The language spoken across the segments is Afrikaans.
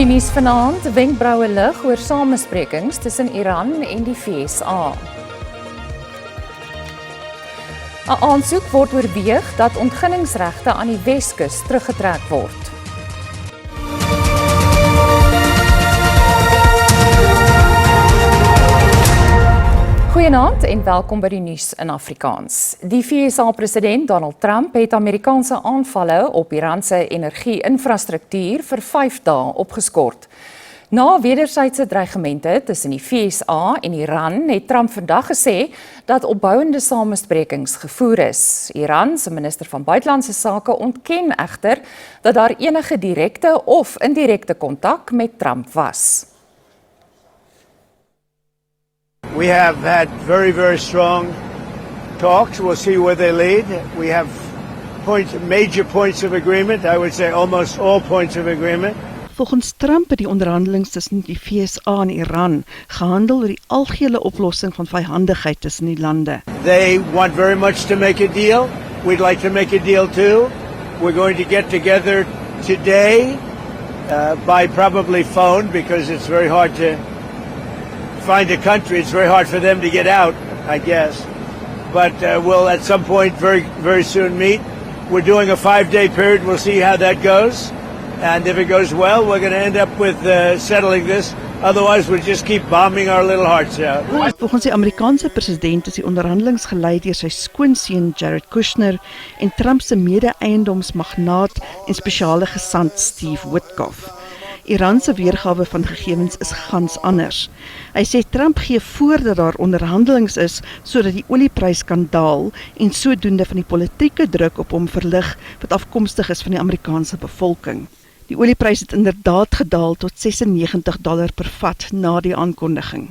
In die nuus vanaand, wenkbroue lig oor samesprekings tussen Iran en die VSA. 'n Aansoek word oorweeg dat ontginningsregte aan die Weskus teruggetrek word. Goeienaand en welkom by die nuus in Afrikaans. Die VSA-president Donald Trump het Amerikaanse aanvalle op Iran se energie-infrastruktuur vir 5 dae opgeskort. Na wederwysige dreigemente tussen die VSA en Iran het Trump vandag gesê dat opbouende samesprekings gevoer is. Iran se minister van buitelandse sake ontken egter dat daar enige direkte of indirekte kontak met Trump was. We have had very strong talks. We'll see where they lead. We have major points of agreement. I would say almost all points of agreement. Volgens Trump het die onderhandelings tussen die VSA en Iran gehandel oor die algehele oplossing van vyhandigheid tussen die lande. They want very much to make a deal. We'd like to make a deal too. We're going to get together today by probably phone because it's very hard to find a country. It's very hard for them to get out, I guess. But we'll at some point very soon meet. We're doing a 5-day period. We'll see how that goes. And if it goes well, we're going to end up with settling this. Otherwise, we'll just keep bombing our little hearts out. Volgens die Amerikaanse president is die onderhandelings gelei deur sy skoonseun Jared Kushner en Trump se mede-eiendomsmagnaat en spesiale gesant Steve Witkoff. Iran se weergawe van gegevens is gans anders. Hy sê Trump gee voor dat daar onderhandelings is sodat die olieprys kan daal en sodoende van die politieke druk op hom verlig wat afkomstig is van die Amerikaanse bevolking. Die olieprys het inderdaad gedaal tot $96 per vat na die aankondiging.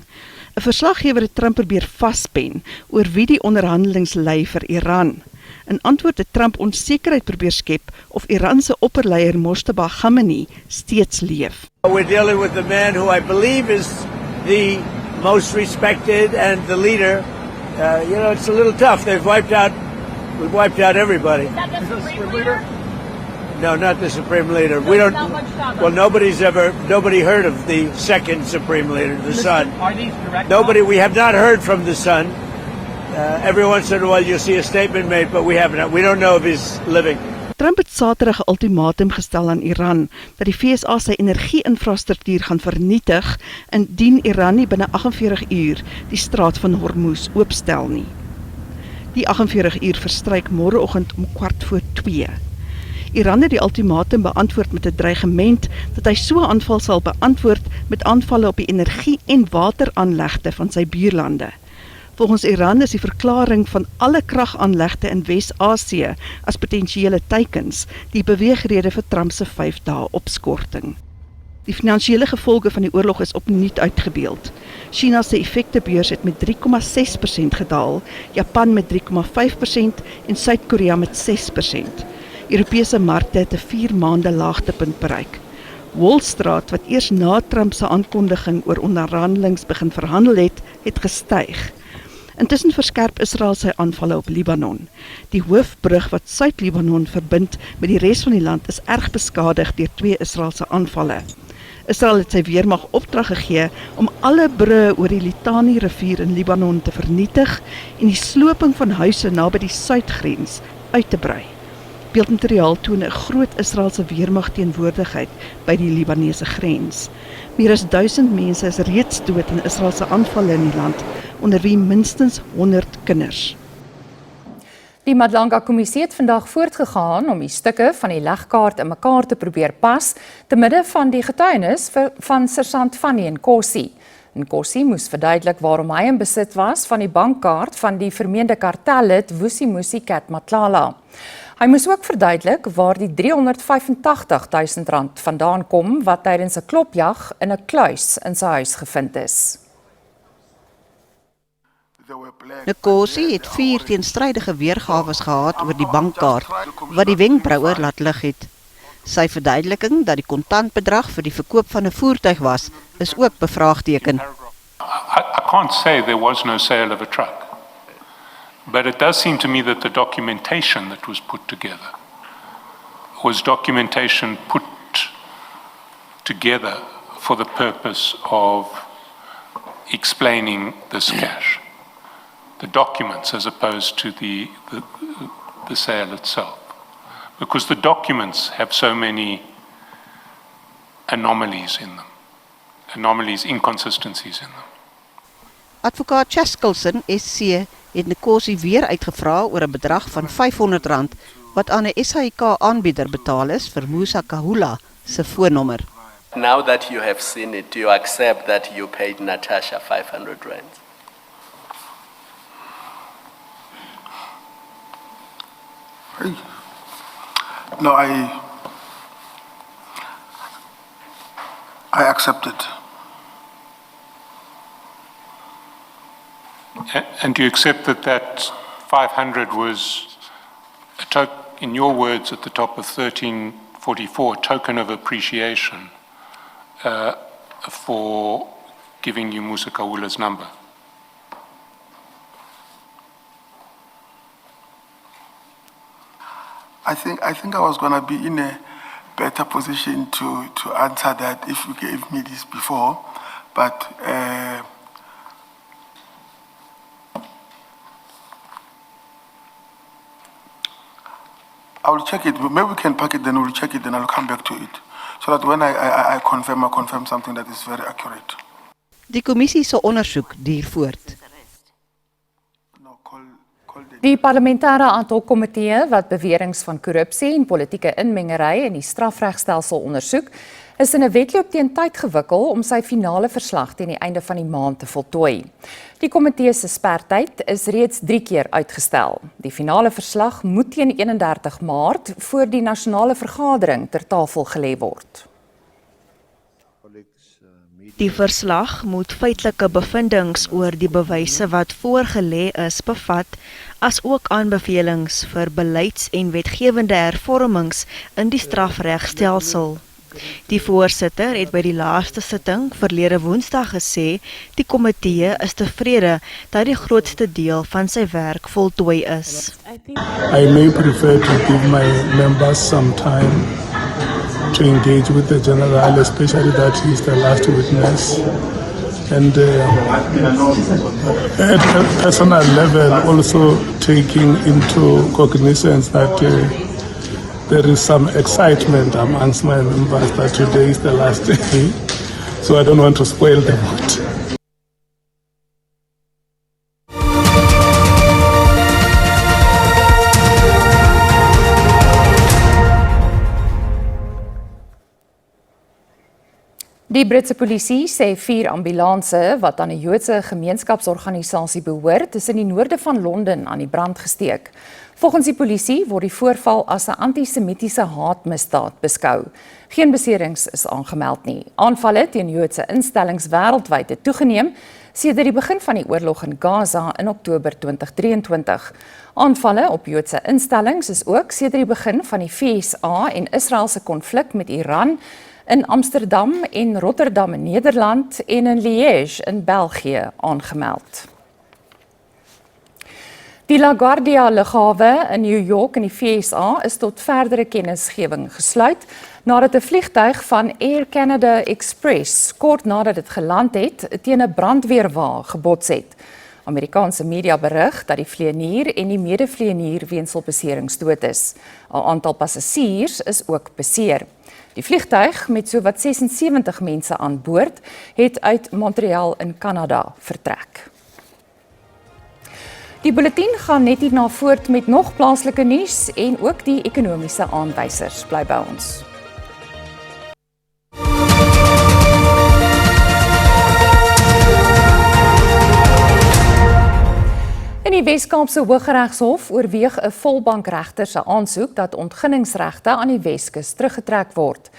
'n Verslaggewer het Trump probeer vaspen oor wie die onderhandelings lei vir Iran. In antwoord het Trump onsekerheid probeer skep of Iran se opperleier Mojtaba Khamenei steeds leef. We're dealing with the man who I believe is the most respected and the leader. It's a little tough. We've wiped out everybody. Is that the Supreme Leader? No, not the Supreme Leader. We don't. Well, nobody heard of the second Supreme Leader, the son. Are these direct? We have not heard from the son. Every once in a while you'll see a statement made, but we don't know if he's living. Trump het Saterdag 'n ultimatum gestel aan Iran dat die VSA sy energie-infrastruktuur gaan vernietig indien Iran nie binne 48 uur die straat van Hormuz oopstel nie. Die 48 uur verstryk môreoggend om 1:15. Iran het die ultimatum beantwoord met 'n dreigement dat hy so 'n aanval sal beantwoord met aanvalle op die energie- en wateraanlegte van sy buurlande. Volgens Iran is die verklaring van alle kragaanlegte in Wes-Asië as potensiële teikens die beweegrede vir Trump se 5 dae opskorting. Die finansiële gevolge van die oorlog is opnuut uitgebeeld. China se effektebeurs het met 3,6% gedaal, Japan met 3,5% en Suid-Korea met 6%. Europese markte het 'n 4 maande laagtepunt bereik. Wall Street, wat eers na Trump se aankondiging oor onderhandelings begin verhandel het gestyg. Intussen verskerp Israel sy aanvalle op Libanon. Die hoofbrug wat Suid-Libanon verbind met die res van die land is erg beskadig deur 2 Israeliese aanvalle. Israel het sy weermag opdrag gegee om alle brûe oor die Litani rivier in Libanon te vernietig en die sloping van huise naby die suidgrens uit te brei. Beeldmateriaal toon 'n groot Israeliese weermag teenwoordigheid by die Libanese grens. Meer as 1000 mense is reeds dood in Israeliese aanvalle in die land, onder wie minstens 100 kinders. Die Madlanga-kommissie het vandag voortgegaan om die stukke van die legkaart in mekaar te probeer pas, te midde van die getuienis van Sergeant Fanny Nkosi. Nkosi moes verduidelik waarom hy in besit was van die bankkaart van die vermeende kartellid Vusimusi Cat Matlala. Hy moes ook verduidelik waar die R385.000 vandaan kom wat tydens 'n klopjag in 'n kluis in sy huis gevind is. Nkosi het 4 teenstrydige weergawe gehad oor die bankkaart wat die wenkbroue laat lig het. Sy verduideliking dat die kontantbedrag vir die verkoop van 'n voertuig was, is ook bevraagteken. I can't say there was no sale of a truck. But it does seem to me that the documentation that was put together was documentation put together for the purpose of explaining this cash. The documents as opposed to the sale itself. Because the documents have so many anomalies in them. Inconsistencies in them. Advokaat Chaskelson, SC, het Nkosi weer uitgevra oor 'n bedrag van R500 wat aan 'n SAIK-aanbieder betaal is vir Musa Kahula se foonnommer. Now that you have seen it, do you accept that you paid Natasha R500? No, I accept it. And do you accept that 500 was, in your words at the top of 1344, a token of appreciation for giving you Musa Kahula's number? I think I was going to be in a better position to answer that if you gave me this before, but I will check it. Maybe we can pack it, then we'll check it, then I'll come back to it. So that when I confirm something that is very accurate. Die kommissie se ondersoek duur voort. Die parlementêre ad-hoc-komitee wat beweringe van korrupsie en politieke inmengery in die strafregstelsel ondersoek, is in 'n wedloop teen tyd gewikkel om sy finale verslag teen die einde van die maand te voltooi. Die komitee se spertyd is reeds 3 keer uitgestel. Die finale verslag moet teen 31 Maart voor die nasionale vergadering ter tafel gelê word. Die verslag moet feitelike bevindings oor die bewyse wat voorgelê is bevat, as ook aanbevelings vir beleids- en wetgewende hervormings in die strafregstelsel. Die voorsitter het by die laaste sitting verlede Woensdag gesê, die komitee is tevrede dat die grootste deel van sy werk voltooi is. I may prefer to give my members some time to engage with the general, especially that he is the last witness. And at a personal level, also taking into cognizance that there is some excitement amongst my members that today is the last day, so I don't want to spoil the mood. Die Britse polisie sê 4 ambulanse wat aan 'n Joodse gemeenskapsorganisasie behoort, is in die noorde van Londen aan die brand gesteek. Volgens die polisie word die voorval as 'n antisemitiese haatmisdaad beskou. Geen beserings is aangemeld nie. Aanvalle teen Joodse instellings wêreldwyd het toegeneem sedert die begin van die oorlog in Gaza in Oktober 2023. Aanvalle op Joodse instellings is ook sedert die begin van die VSA en Israel se konflik met Iran in Amsterdam en Rotterdam in Nederland en in Liège in België aangemeld. Die LaGuardia lughawe in New York in die VSA is tot verdere kennisgewing gesluit nadat 'n vliegtuig van Air Canada Express kort nadat dit geland het teen 'n brandweerwa gebots het. Amerikaanse media berig dat die vlieënier en die medevlieënier weens beserings dood is. 'n Aantal passasiers is ook beseer. Die vliegtuig met sowat 76 mense aan boord het uit Montreal in Kanada vertrek. Die bulletin gaan net hierna voort met nog plaaslike nuus en ook die ekonomiese aanwysers. Bly by ons. In die Wes-Kaapse Hooggeregshof oorweeg 'n volbankregter se aansoek dat ontginningsregte aan die Weskus teruggetrek word.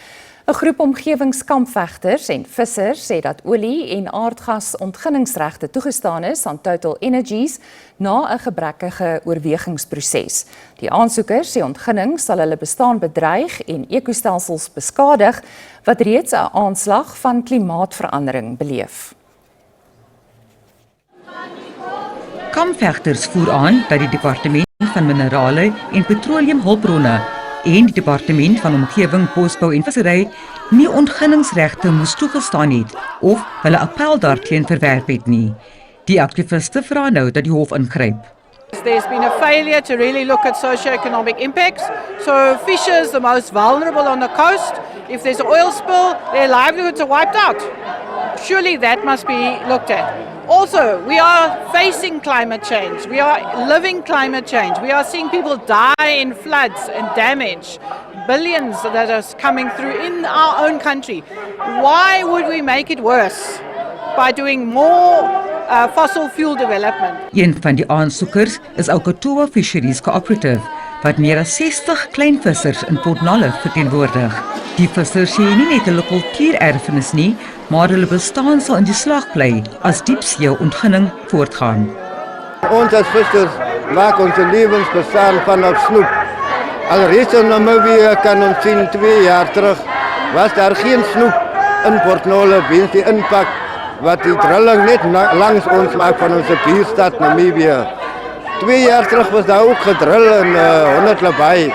'n Groep omgewingskampvegters en vissers sê dat olie- en aardgas ontginningsregte toegestaan is aan Total Energies na 'n gebrekkige oorwegingsproses. Die aansoekers sê ontginning sal hulle bestaan bedreig en ekostelsels beskadig wat reeds 'n aanslag van klimaatsverandering beleef. Kampvegters voer aan dat die Departement van Minerale en Petroleumhulpbronne en die Departement van Omgewing, Bosbou en Vissery nie ontginningsregte moes toegestaan het of hulle appel daarteen verwerp het nie. Die aktiviste vra nou dat die hof ingryp. There's been a failure to really look at socio-economic impacts. So fishers, the most vulnerable on the coast, if there's an oil spill, their livelihoods are wiped out. Surely that must be looked at. Also, we are facing climate change. We are living climate change. We are seeing people die in floods and damage. Billions that are coming through in our own country. Why would we make it worse by doing more fossil fuel development? Een van die aansoekers is Okatoa Fisheries Cooperative, wat meer as 60 kleinvissers in Port Nolloth verteenwoordig. Die vissers sê nie net hulle kultuurerfenis nie, maar hulle bestaan sal in die slag bly as diepsee-ontginning voortgaan. Ons as vissers maak ons lewens bestaan vanaf snoep. Alreeds in Namibië kan ons sien 2 jaar terug was daar geen snoep in Port Nolloth weens die impak wat die drilling net langs ons maak van onze buurstad Namibië. 2 jaar terug was daar ook gedrill in 100 Labai.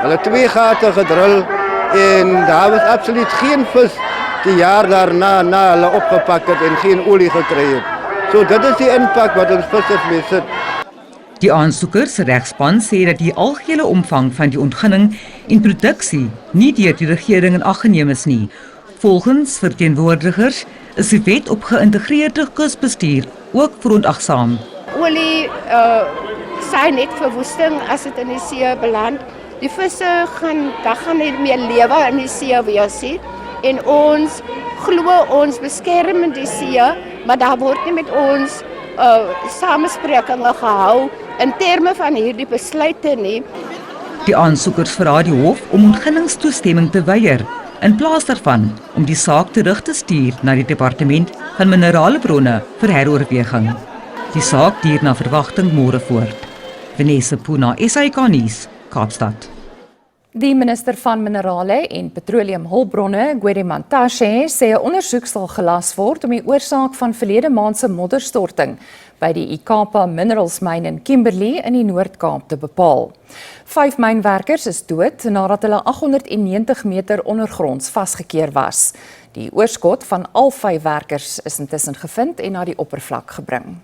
Hulle 2 gate gedrill en daar was absoluut geen vis die jaar daarna na hulle opgepak het en geen olie gekry het. So dit is die impak wat ons vissers mee sit. Die aansoekers regspan sê dat die algehele omvang van die ontginning en produksie nie deur die regering in ag geneem is nie. Volgens verteenwoordigers is die wet op geïntegreerde kusbestuur ook verontagsaam. Olie saai net verwoesting as dit in die see beland. Die visse gaan nie meer lewe in die see wees nie. En ons glo ons beskerm die see, maar daar word nie met ons samesprekinge gehou in terme van hierdie besluite nie. Die aansoekers vra die hof om ontginningstoestemming te weier, in plaas daarvan om die saak terug te stuur na die departement van minerale bronne vir heroorweging. Die saak duur na verwagting môre voort. Vanessa Puna, SAK nuus, Kaapstad. Die minister van Minerale en Petroleumhulpbronne, Gwede Mantashe, sê 'n ondersoek sal gelas word om die oorsaak van verlede maand se modderstorting by die Ikapa Minerals myn in Kimberley in die Noord-Kaap te bepaal. 5 mynwerkers is dood nadat hulle 890 meter ondergronds vasgekeer was. Die oorskot van al 5 werkers is intussen gevind en na die oppervlak gebring.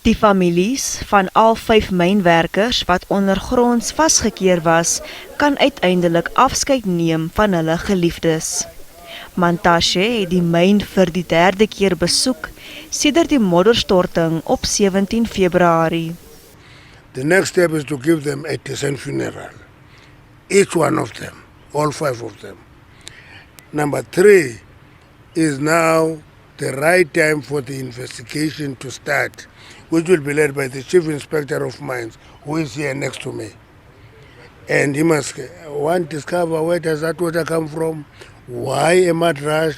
Die families van al 5 mynwerkers wat ondergronds vasgekeer was, kan uiteindelik afskeid neem van hulle geliefdes. Mantashe het die myn vir die 3de keer besoek sedert die modderstorting op 17 Februarie. The next step is to give them a decent funeral. Each one of them, all 5 of them. Number 3 is now the right time for the investigation to start, which will be led by the Chief Inspector of Mines, who is here next to me. And he must discover where does that water come from, why a mud rush,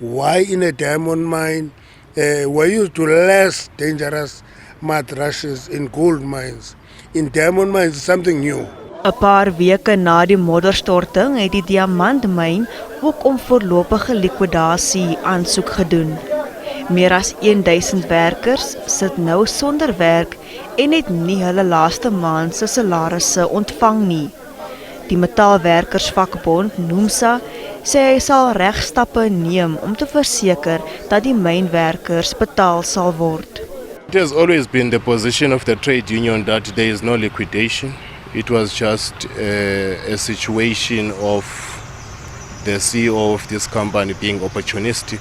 why in a diamond mine, we're used to less dangerous mud rushes in gold mines. In diamond mines, it's something new. 'n Paar weke na die modderstorting het die diamantmyn ook om voorlopige likwidasie aansoek gedoen. Meer as 1000 werkers sit nou sonder werk en het nie hulle laaste maand se salarisse ontvang nie. Die metaalwerkersvakbond NUMSA sê hy sal regstappe neem om te verseker dat die mynwerkers betaal sal word. It has always been the position of the trade union that there is no liquidation. It was just a situation of the CEO of this company being opportunistic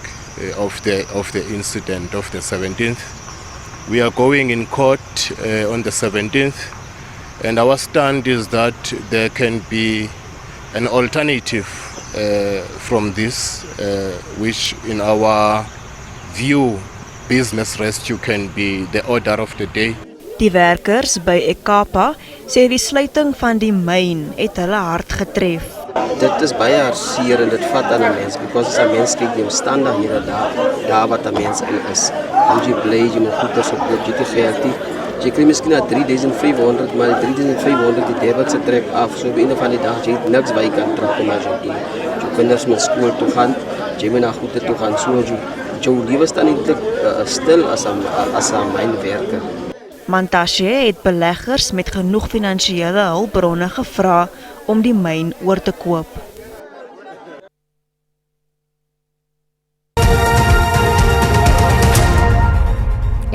of the incident of the 17th. We are going in court on the 17th, and our stand is that there can be an alternative from this, which in our view, business rescue can be the order of the day. Die werkers by Ikapa sê die sluiting van die myn het hulle hard getref. Dit is baie hartseer en dit vat aan 'n mens, because as 'n mens kyk die omstandighede daar wat 'n mens in is. Jy bly, jy moet goeders op jy te geld nie. Jy kry miskien na 3500, maar die 3500 die debit se trek af, so by einde van die dag jy niks by kan terugkom as jy kinders met skool toe gaan, jy moet na goede toe gaan, so jou lewe staan eintlik stil as 'n mynwerker. Mantashe het beleggers met genoeg finansiële hulpbronne gevra om die myn oor te koop.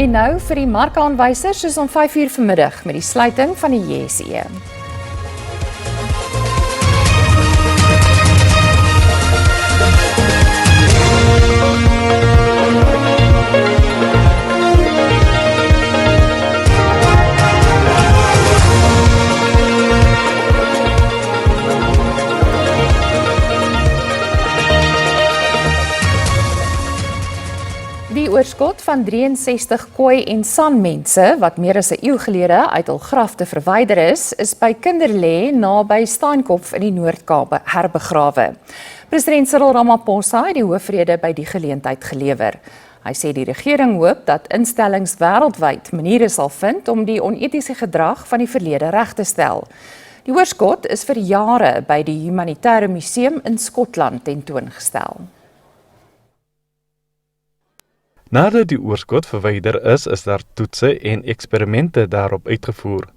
En nou vir die markaanwysers soos om 5:00 vanmiddag met die sluiting van die JSE. Die oorskot van 63 kooi en sanmense wat meer as 'n eeu gelede uit hul grafte verwyder is by Kinderlê naby Steenkop in die Noord-Kaap herbegrawe. President Cyril Ramaphosa het die hoofrede by die geleentheid gelewer. Hy sê die regering hoop dat instellings wêreldwyd maniere sal vind om die onetiese gedrag van die verlede reg te stel. Die oorskot is vir jare by die Humanitêre Museum in Skotland tentoongestel. Nadat die oorskot verwyder is daar toetse en eksperimente daarop uitgevoer.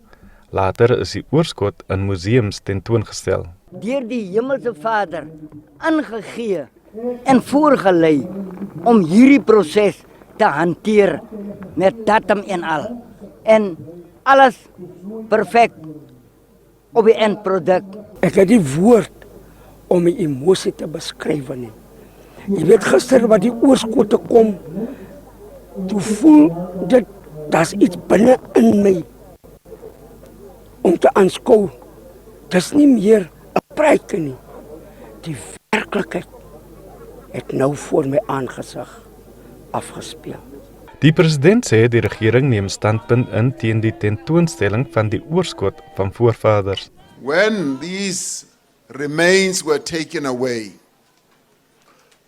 Later is die oorskot in museums tentoongestel. Deur die Hemelse Vader ingegee en voorgelei om hierdie proses te hanteer met datum en al. En alles perfek op die eindproduk. Ek het die woord om die emosie te beskryf nie. Jy weet gister wat die oorskotte kom, toe voel dit, daar's iets binne in my om te aanskou. Dis nie meer 'n praatjie nie. Die werklikheid het nou voor my aangesig afgespeel. Die president sê die regering neem standpunt in teen die tentoonstelling van die oorskot van voorvaders. When these remains were taken away,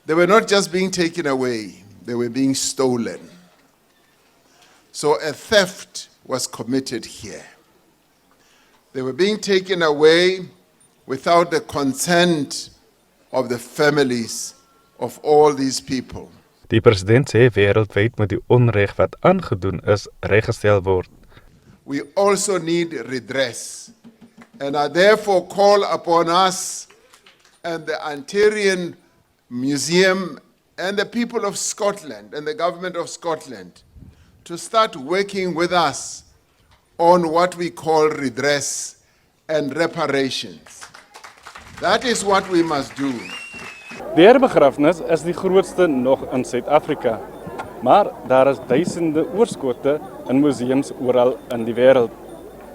they were not just being taken away, they were being stolen. So a theft was committed here. They were being taken away without the consent of the families of all these people. Die president sê wêreldwyd moet die onreg wat aangedoen is reggestel word. We also need redress, and I therefore call upon us and the Antarian Museum and the people of Scotland and the government of Scotland to start working with us on what we call redress and reparations. That is what we must do. Die herbegrafnis is die grootste nog in Suid-Afrika, maar daar is duisende oorskotte in museums oral in die wêreld.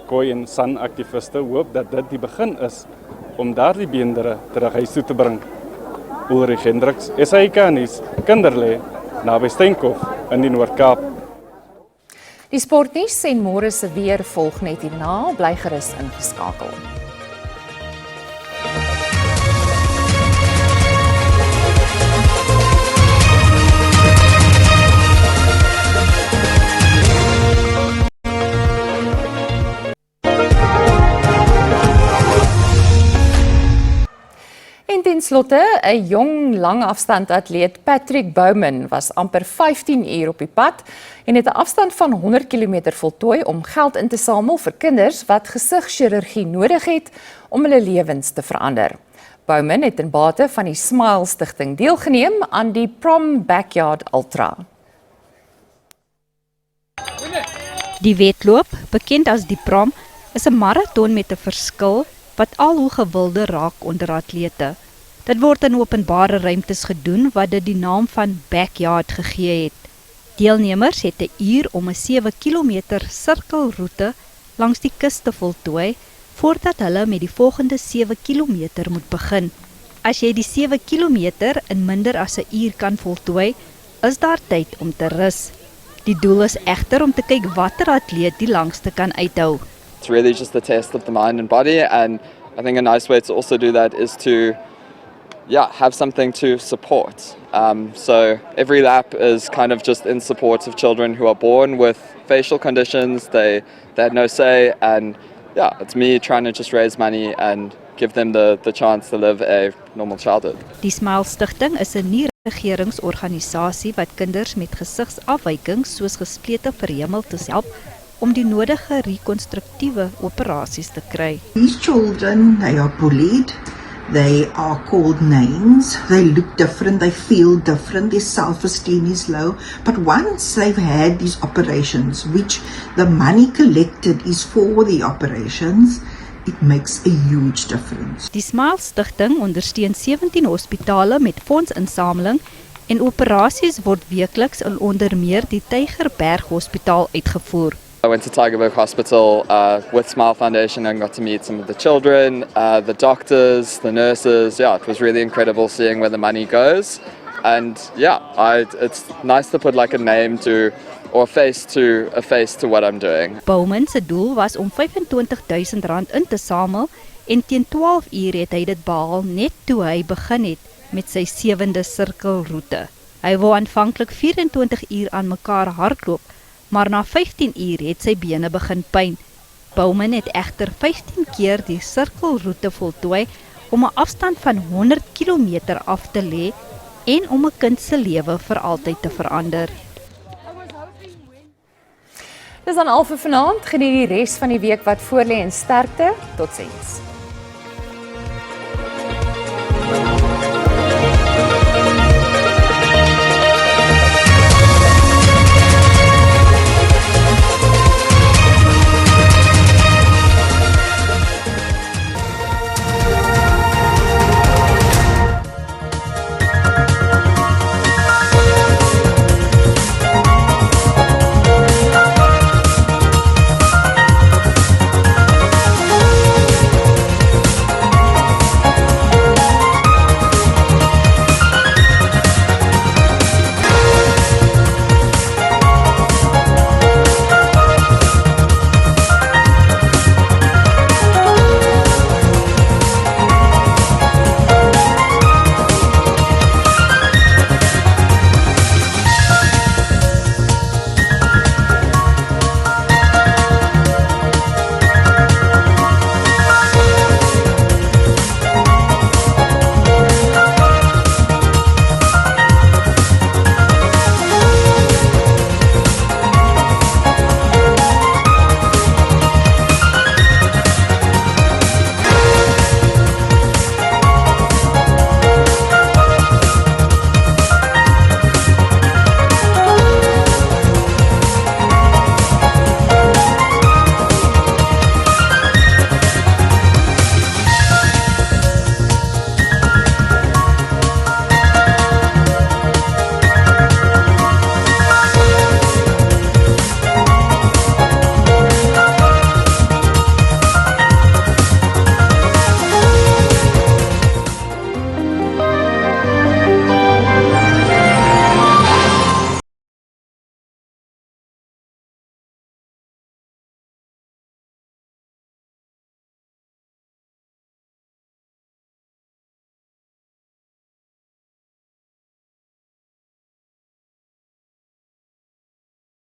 Kooi en sanaktiviste hoop dat dit die begin is om daardie beendere terug huis toe te bring. Ulrich Hendricks, SAK nuus, Kinderlê, naby Steenkop in die Noord-Kaap. Die sportnuus en môre se weer volg net hierna, bly gerus ingeskakel. En ten slotte, 'n jong langafstandatleet Patrick Bowman was amper 15 uur op die pad en het 'n afstand van 100 km voltooi om geld in te samel vir kinders wat gesigchirurgie nodig het om hulle lewens te verander. Bowman het ten bate van die Smile Stichting deelgeneem aan die Prom Backyard Ultra. Die wedloop, bekend as die Prom, is 'n maraton met 'n verskil wat al hoe gewilder raak onder atlete. Dit word in openbare ruimtes gedoen wat dit die naam van backyard gegee het. Deelnemers het 'n uur om 'n 7 km sirkelroete langs die kus te voltooi voordat hulle met die volgende 7 km moet begin. As jy die 7 km in minder as 'n uur kan voltooi, is daar tyd om te rus. Die doel is egter om te kyk watter atleet die langste kan uithou. It's really just a test of the mind and body, and I think a nice way to also do that is to have something to support. So every lap is kind of just in support of children who are born with facial conditions, they had no say, and it's me trying to just raise money and give them the chance to live a normal childhood. Die Smile Stichting is 'n nie-regeringsorganisasie wat kinders met gesigsafwykings soos gesplete verhemeltes help om die nodige rekonstruktiewe operasies te kry. These children, they are bullied, they are called names, they look different, they feel different, their self-esteem is low. But once they've had these operations, which the money collected is for the operations, it makes a huge difference. Die Smile Stichting ondersteun 17 hospitale met fondsinsameling en operasies word weekliks in onder meer die Tygerberg Hospitaal uitgevoer. I went to Tygerberg Hospital with Smile Foundation and got to meet some of the children, the doctors, the nurses. Yeah, it was really incredible seeing where the money goes. And yeah, it's nice to put like a name to or a face to what I'm doing. Bowman se doel was om R25,000 in te samel en teen 12 uur het hy dit behaal net toe hy begin het met sy 7de sirkelroete. Hy wou aanvanklik 24 uur aan mekaar hardloop, maar na 15 uur het sy bene begin pyn. Bowman het egter 15 keer die sirkelroete voltooi om 'n afstand van 100 km af te lê en om 'n kind se lewe vir altyd te verander. Dis dan al vir vanaand. Geniet die res van die week wat voorlê en sterkte. Totsiens.